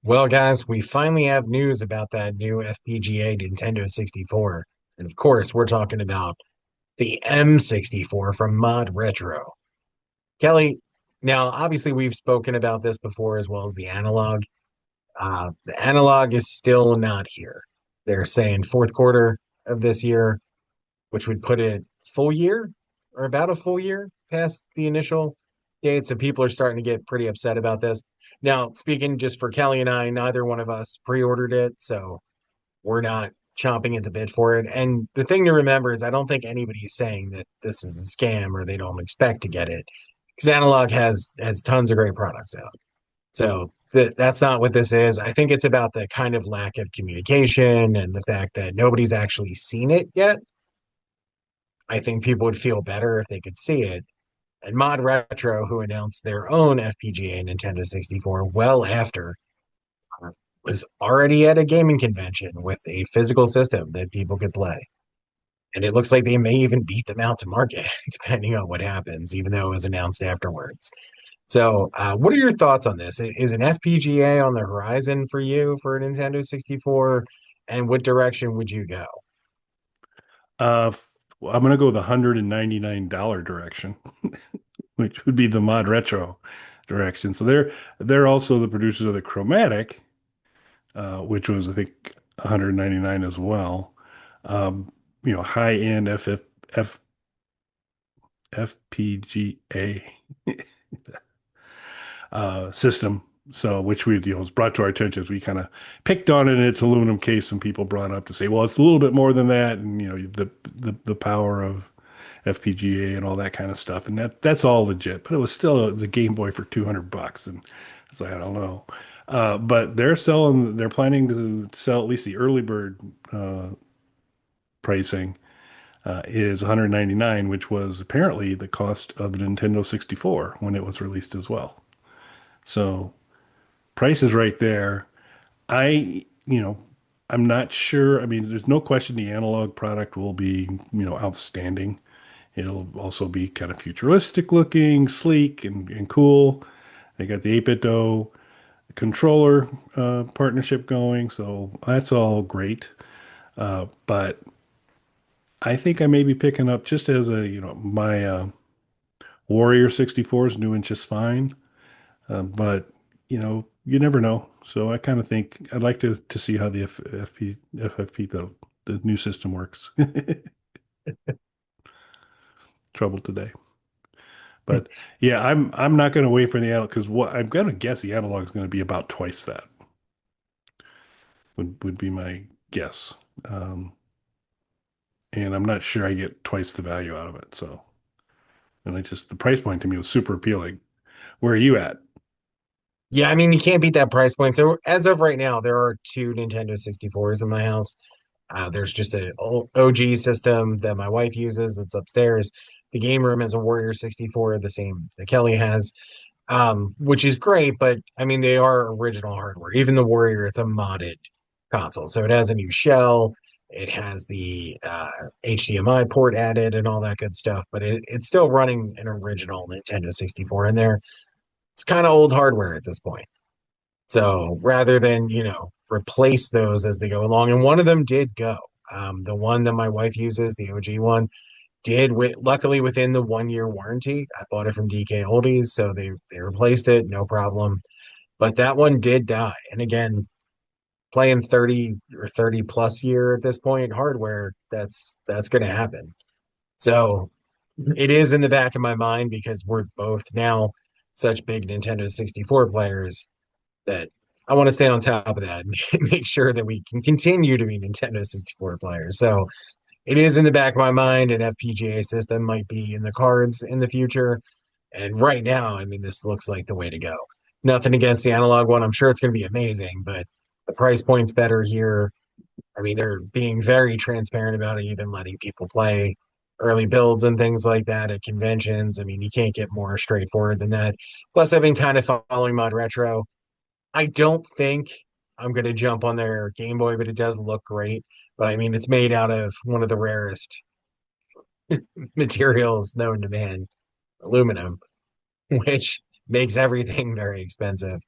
Well, guys, we finally have news about that new FPGA Nintendo 64. And of course, we're talking about the M64 from Mod Retro. Kelly, now obviously we've spoken about this before as well as the analog. The analog is still not here. They're saying fourth quarter of this year, which would put it full year or about a full year past the initial date. So people are starting to get pretty upset about this. Now, speaking just for Kelly and I, neither one of us pre-ordered it, so we're not chomping at the bit for it. And the thing to remember is I don't think anybody is saying that this is a scam or they don't expect to get it because Analog has tons of great products out. So that's not what this is. I think it's about the kind of lack of communication and the fact that nobody's actually seen it yet. I think people would feel better if they could see it. And Mod Retro, who announced their own FPGA Nintendo 64 well after, was already at a gaming convention with a physical system that people could play. And it looks like they may even beat them out to market, depending on what happens, even though it was announced afterwards. So, what are your thoughts on this? Is an FPGA on the horizon for you for a Nintendo 64? And what direction would you go? Uh, I'm gonna go the $199 direction, which would be the Mod Retro direction. So they're also the producers of the Chromatic, which was I think 199 as well. High-end FPGA system. So, which was brought to our attention as we kind of picked on it in its aluminum case, and people brought up to say, well, it's a little bit more than that, and the power of FPGA and all that kind of stuff, and that's all legit. But it was still the Game Boy for $200, and it's like I don't know. But they're planning to sell at least the early bird pricing is 199, which was apparently the cost of the Nintendo 64 when it was released as well. So price is right there. I, you know, I'm not sure. I mean, there's no question the analog product will be, outstanding. It'll also be kind of futuristic looking, sleek and cool. They got the 8BitDo controller partnership going, so that's all great. But I think I may be picking up just as my Warrior 64 is doing just fine. But you never know. So I kind of think I'd like to see how the FFP the new system works. Trouble today. But yeah, I'm not going to wait for the analog because what I'm going to guess the analog is going to be about twice that would be my guess. Um, and I'm not sure I get twice the value out of it. So, and the price point to me was super appealing. Where are you at? Yeah, I mean, you can't beat that price point. So as of right now, there are two Nintendo 64s in my house. There's just an OG system that my wife uses that's upstairs. The game room has a Warrior 64, the same that Kelly has, which is great. But I mean, they are original hardware. Even the Warrior, it's a modded console. So it has a new shell. It has the HDMI port added and all that good stuff. But it's still running an original Nintendo 64 in there. It's kind of old hardware at this point. So rather than, replace those as they go along, and one of them did go. The one that my wife uses, the OG one, luckily within the 1 year warranty. I bought it from DK Oldies, so they replaced it, no problem. But that one did die. And again, playing 30 or 30 plus year at this point hardware, that's gonna happen. So it is in the back of my mind because we're both now such big Nintendo 64 players that I want to stay on top of that and make sure that we can continue to be Nintendo 64 players. So it is in the back of my mind. An FPGA system might be in the cards in the future. And right now, I mean, this looks like the way to go. Nothing against the analog one. I'm sure it's going to be amazing, but the price point's better here. I mean, they're being very transparent about it, even letting people play early builds and things like that at conventions. I mean, you can't get more straightforward than that. Plus, I've been kind of following Mod Retro. I don't think I'm going to jump on their Game Boy, but it does look great. But I mean, it's made out of one of the rarest materials known to man, aluminum, which makes everything very expensive.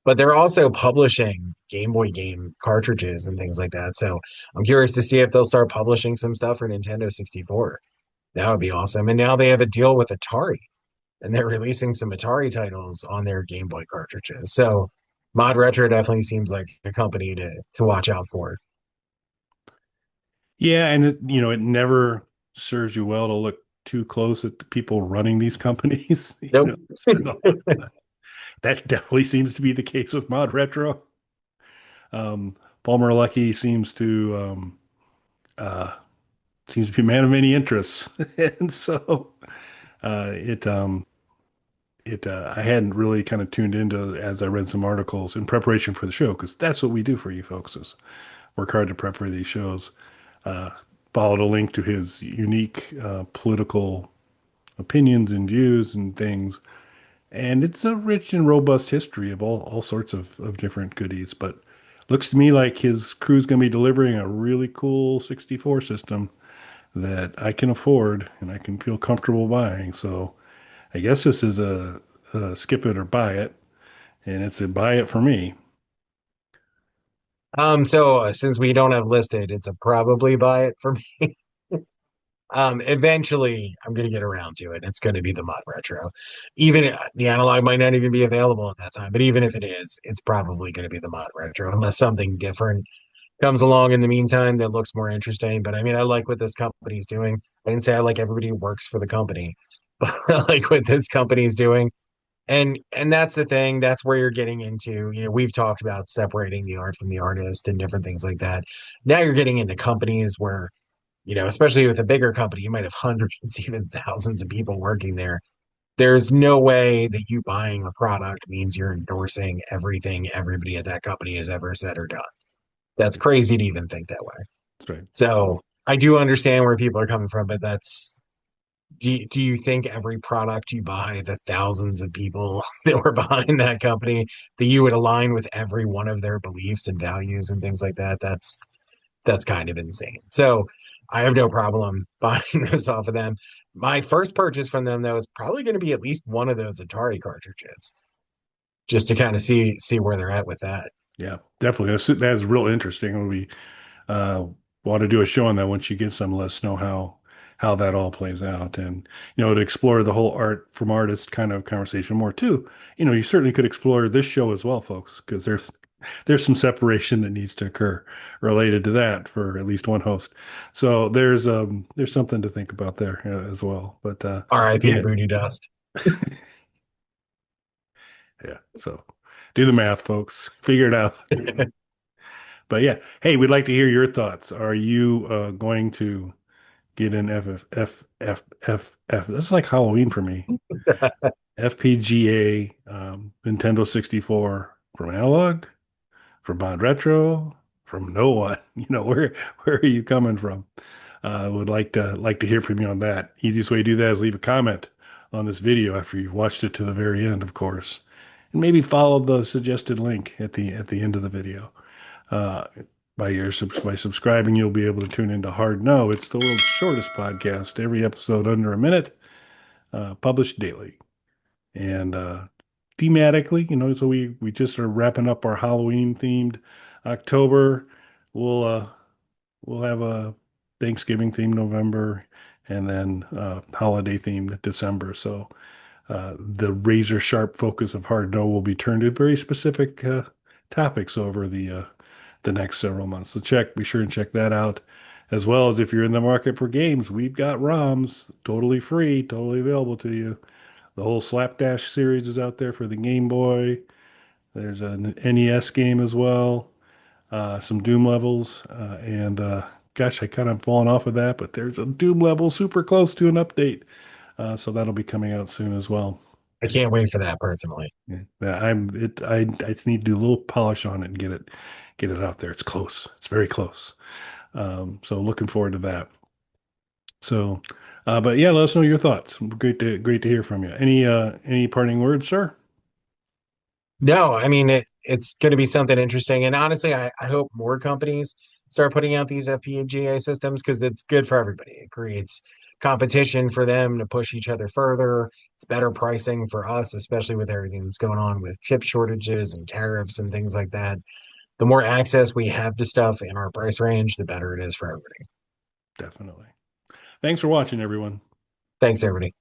But they're also publishing Game Boy game cartridges and things like that. So I'm curious to see if they'll start publishing some stuff for Nintendo 64. That would be awesome. And now they have a deal with Atari, and they're releasing some Atari titles on their Game Boy cartridges. So Mod Retro definitely seems like a company to watch out for. Yeah, and it never serves you well to look too close at the people running these companies. Nope. Spend a lot of time. That definitely seems to be the case with Mod Retro. Palmer Luckey uh, seems to be a man of many interests, and so it I hadn't really kind of tuned into it as I read some articles in preparation for the show because that's what we do for you folks is work hard to prep for these shows. Uh, Followed a link to his unique political opinions and views and things. And it's a rich and robust history of all sorts of different goodies. But looks to me like his crew's going to be delivering a really cool 64 system that I can afford and I can feel comfortable buying. So I guess this is a skip it or buy it. And it's a buy it for me. So since we don't have listed, it's a probably buy it for me. Eventually I'm going to get around to it. It's going to be the Mod Retro. Even the analog might not even be available at that time, but even if it is, it's probably going to be the Mod Retro unless something different comes along in the meantime that looks more interesting. But I mean, I like what this company's doing. I didn't say I like everybody who works for the company, but I like what this company's doing. And that's the thing. That's where you're getting into, we've talked about separating the art from the artist and different things like that. Now you're getting into companies where, especially with a bigger company, you might have hundreds, even thousands of people working there. There's no way that you buying a product means you're endorsing everything everybody at that company has ever said or done. That's crazy to even think that way. That's right. So I do understand where people are coming from, but do you think every product you buy, the thousands of people that were behind that company, that you would align with every one of their beliefs and values and things like that? That's kind of insane. So I have no problem buying this off of them. My first purchase from them, though, is probably going to be at least one of those Atari cartridges, just to kind of see where they're at with that. Yeah, definitely. That's real interesting. When we uh, want to do a show on that once you get some, let us know how that all plays out, and to explore the whole art from artist kind of conversation more too. You certainly could explore this show as well, folks, because there's some separation that needs to occur related to that for at least one host. So there's something to think about there as well. But R.I.P. yeah, Booty Dust. yeah. So do the math, folks. Figure it out. But yeah, hey, we'd like to hear your thoughts. Are you going to get an FFFFF? That's like Halloween for me. FPGA, Nintendo 64 from Analog, from Mod Retro, from no one. Where are you coming from? Would like to hear from you on that. Easiest way to do that is leave a comment on this video after you've watched it to the very end, of course, and maybe follow the suggested link at the end of the video. Uh, by subscribing, you'll be able to tune into Hard No. It's the world's shortest podcast. Every episode under a minute, published daily, and thematically, so we just are wrapping up our Halloween themed October. We'll uh, we'll have a Thanksgiving themed November, and then holiday themed December. So the razor sharp focus of Hard No will be turned to very specific topics over the next several months. So be sure and check that out. As well as if you're in the market for games, we've got ROMs totally free, totally available to you. The whole Slapdash series is out there for the Game Boy. There's an NES game as well, some Doom levels, and gosh, I kind of fallen off of that, but there's a Doom level super close to an update, so that'll be coming out soon as well. I can't wait for that personally. Yeah, I just need to do a little polish on it and get it out there. It's close. It's very close. So looking forward to that. So, but yeah, let us know your thoughts. Great to hear from you. Any parting words, sir? No, I mean it's going to be something interesting, and honestly, I hope more companies start putting out these FPGA systems because it's good for everybody. It creates competition for them to push each other further. It's better pricing for us, especially with everything that's going on with chip shortages and tariffs and things like that. the more access we have to stuff in our price range, the better it is for everybody. Definitely. Thanks for watching, everyone. Thanks, everybody.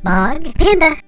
Bog Panda.